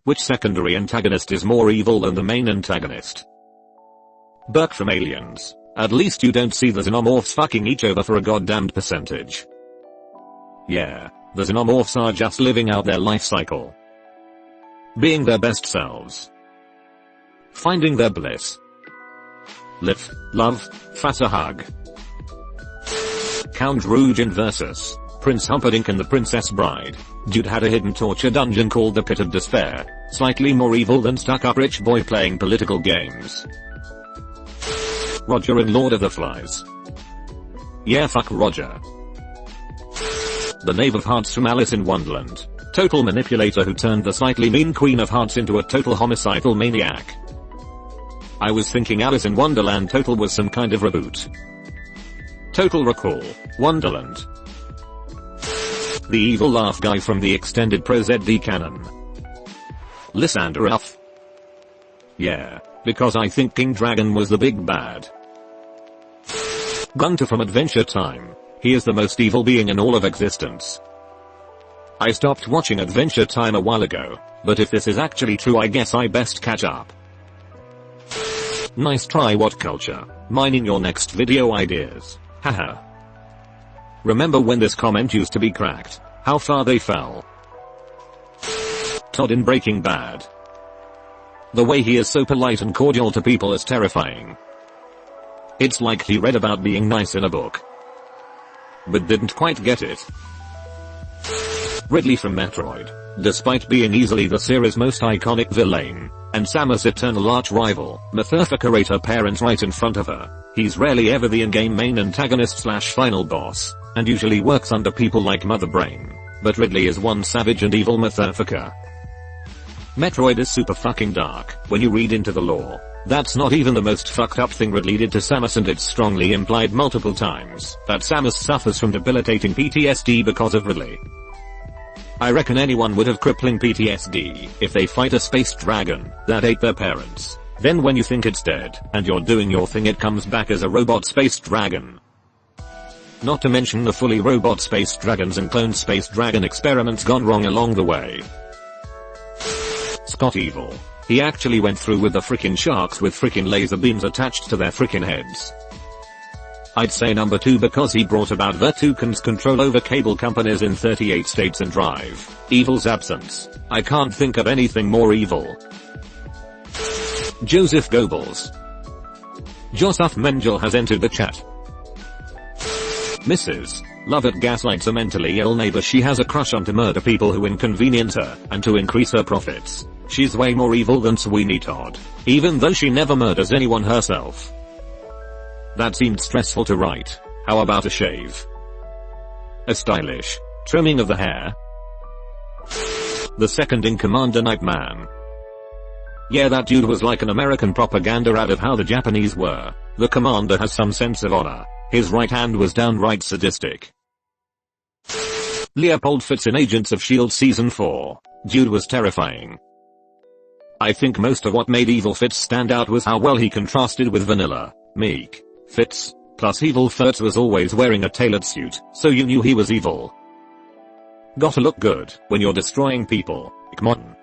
Which secondary antagonist is more evil than the main antagonist? Burke from Aliens. At least you don't see the xenomorphs fucking each other for a goddamned percentage. Yeah, the xenomorphs are just living out their life cycle. Being their best selves. Finding their bliss. Live, love, fat a hug. Count Rugen vs. Prince Humperdinck and the Princess Bride. Dude had a hidden torture dungeon called the Pit of Despair. Slightly more evil than stuck-up rich boy playing political games. Roger in Lord of the Flies. Yeah, fuck Roger. The Knave of Hearts from Alice in Wonderland. Total manipulator who turned the slightly mean Queen of Hearts into a total homicidal maniac. I was thinking Alice in Wonderland Total was some kind of reboot. Total Recall, Wonderland. The evil laugh guy from the extended Pro ZD canon. Lysander Ruff. Yeah, because I think King Dragon was the big bad. Gunter from Adventure Time. He is the most evil being in all of existence. I stopped watching Adventure Time a while ago, but if this is actually true I guess I best catch up. Nice try what culture, mining your next video ideas, haha. Remember when this comment used to be cracked, how far they fell. Todd in Breaking Bad. The way he is so polite and cordial to people is terrifying. It's like he read about being nice in a book, but didn't quite get it. Ridley from Metroid. Despite being easily the series' most iconic villain, and Samus' eternal arch-rival, Motherfucker ate her parents right in front of her, he's rarely ever the in-game main antagonist / final boss, and usually works under people like Mother Brain, but Ridley is one savage and evil motherfucker. Metroid is super fucking dark, when you read into the lore. That's not even the most fucked up thing Ridley did to Samus, and it's strongly implied multiple times that Samus suffers from debilitating PTSD because of Ridley. I reckon anyone would have crippling PTSD if they fight a space dragon that ate their parents. Then when you think it's dead and you're doing your thing, it comes back as a robot space dragon. Not to mention the fully robot space dragons and cloned space dragon experiments gone wrong along the way. Scott Evil. He actually went through with the frickin' sharks with frickin' laser beams attached to their frickin' heads. I'd say number 2 because he brought about the Toucan's control over cable companies in 38 states and drive evil's absence. I can't think of anything more evil. Joseph Goebbels. Joseph Mengele has entered the chat. Mrs. Lovett gaslights a mentally ill neighbor she has a crush on to murder people who inconvenience her and to increase her profits. She's way more evil than Sweeney Todd, even though she never murders anyone herself. That seemed stressful to write. How about a shave? A stylish trimming of the hair? The second in command, a Nightman. Yeah, that dude was like an American propaganda ad of how the Japanese were. The commander has some sense of honor. His right hand was downright sadistic. Leopold Fitz in Agents of S.H.I.E.L.D. Season 4. Dude was terrifying. I think most of what made Evil Fitz stand out was how well he contrasted with vanilla, meek Fitz. Plus Evil Fitz was always wearing a tailored suit, so you knew he was evil. Gotta look good when you're destroying people. Come on.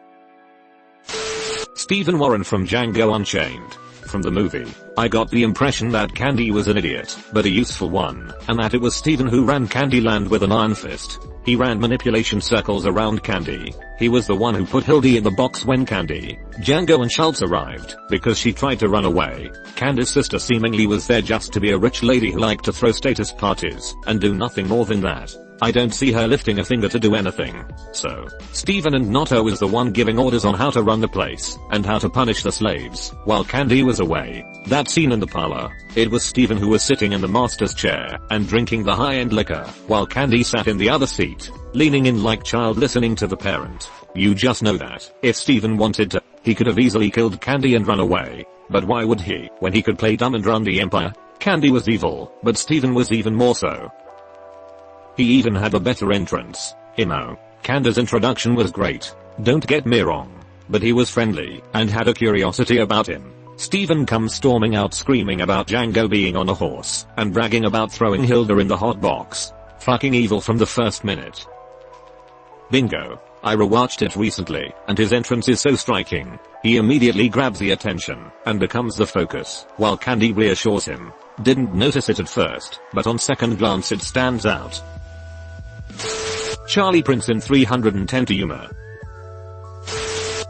Stephen Warren from Django Unchained. From the movie, I got the impression that Candy was an idiot, but a useful one, and that it was Stephen who ran Candyland with an iron fist. He ran manipulation circles around Candy. He was the one who put Hildy in the box when Candy, Django and Schultz arrived, because she tried to run away. Candy's sister seemingly was there just to be a rich lady who liked to throw status parties, and do nothing more than that. I don't see her lifting a finger to do anything. So, Stephen and Notto was the one giving orders on how to run the place, and how to punish the slaves, while Candy was away. That scene in the parlor, it was Stephen who was sitting in the master's chair, and drinking the high-end liquor, while Candy sat in the other seat, leaning in like child listening to the parent. You just know that, if Stephen wanted to, he could have easily killed Candy and run away. But why would he, when he could play dumb and run the empire? Candy was evil, but Stephen was even more so. He even had a better entrance. Candy's introduction was great. Don't get me wrong. But he was friendly, and had a curiosity about him. Stephen comes storming out screaming about Django being on a horse, and bragging about throwing Hilda in the hot box. Fucking evil from the first minute. Bingo. I rewatched it recently, and his entrance is so striking. He immediately grabs the attention, and becomes the focus, while Candy reassures him. Didn't notice it at first, but on second glance it stands out. Charlie Prince in 310 to humor.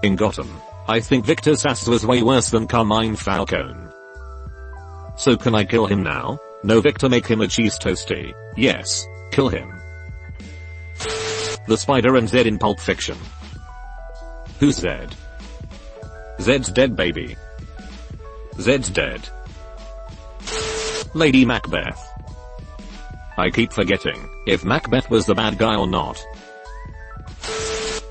In Gotham, I think Victor Sass was way worse than Carmine Falcone. So can I kill him now? No, Victor, make him a cheese toasty. Yes, kill him. The Spider and Zed in Pulp Fiction. Who's Zed? Zed's dead, baby. Zed's dead. Lady Macbeth. I keep forgetting if Macbeth was the bad guy or not.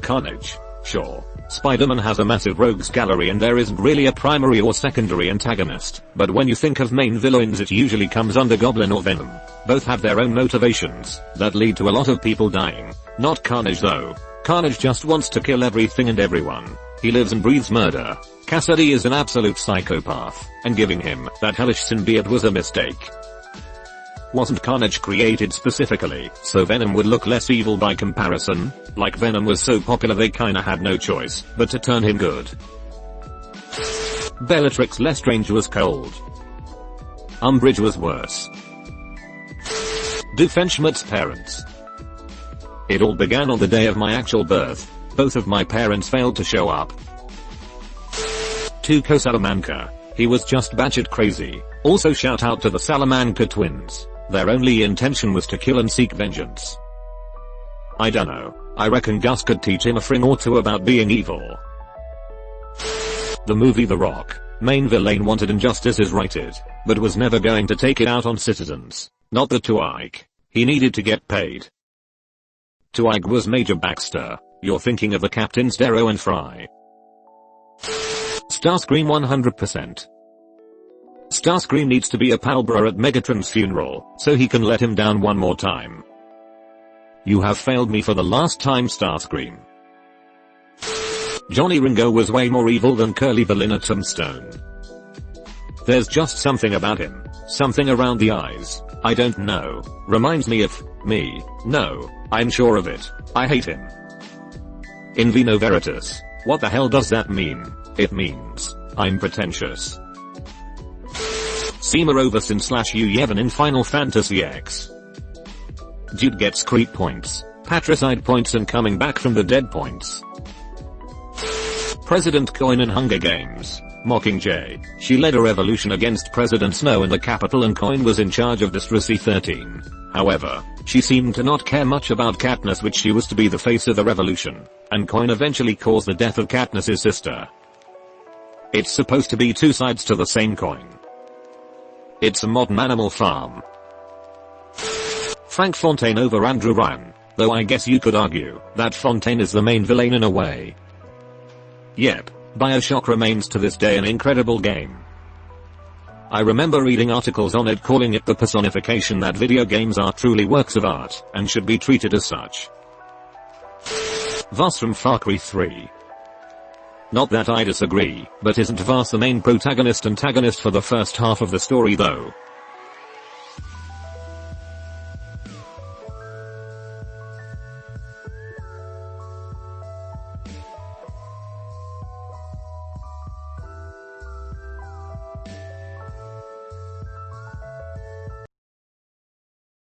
Carnage. Sure. Spider-Man has a massive rogues gallery and there isn't really a primary or secondary antagonist, but when you think of main villains it usually comes under Goblin or Venom. Both have their own motivations that lead to a lot of people dying. Not Carnage though. Carnage just wants to kill everything and everyone. He lives and breathes murder. Cassidy is an absolute psychopath, and giving him that hellish symbiote was a mistake. Wasn't Carnage created specifically so Venom would look less evil by comparison? Like Venom was so popular they kinda had no choice but to turn him good. Bellatrix Lestrange was cold. Umbridge was worse. Doofenshmirtz's parents. It all began on the day of my actual birth. Both of my parents failed to show up. Tuco Salamanca. He was just batshit crazy. Also shout out to the Salamanca twins. Their only intention was to kill and seek vengeance. I dunno. I reckon Gus could teach him a thing or two about being evil. The movie The Rock. Main villain wanted injustice is righted, but was never going to take it out on citizens. Not the Tuig. He needed to get paid. Tuig was Major Baxter. You're thinking of the Captains Darrow and Fry. Starscream 100%. Starscream needs to be a palbra at Megatron's funeral, so he can let him down one more time. You have failed me for the last time, Starscream. Johnny Ringo was way more evil than Curly Villain at Tombstone. There's just something about him. Something around the eyes. I don't know. Reminds me of me. No, I'm sure of it. I hate him. In Vino Veritas. What the hell does that mean? It means I'm pretentious. Seema Overson / Yu Yevon in Final Fantasy X. Dude gets creep points, patricide points and coming back from the dead points. President Coin in Hunger Games. Mockingjay. She led a revolution against President Snow in the Capitol and Coin was in charge of District 13. However, she seemed to not care much about Katniss, which she was to be the face of the revolution, and Coin eventually caused the death of Katniss's sister. It's supposed to be two sides to the same coin. It's a modern Animal Farm. Frank Fontaine over Andrew Ryan, though I guess you could argue that Fontaine is the main villain in a way. Yep, BioShock remains to this day an incredible game. I remember reading articles on it calling it the personification that video games are truly works of art and should be treated as such. Voss from Far Cry 3. Not that I disagree, but isn't Voss the main protagonist antagonist for the first half of the story though?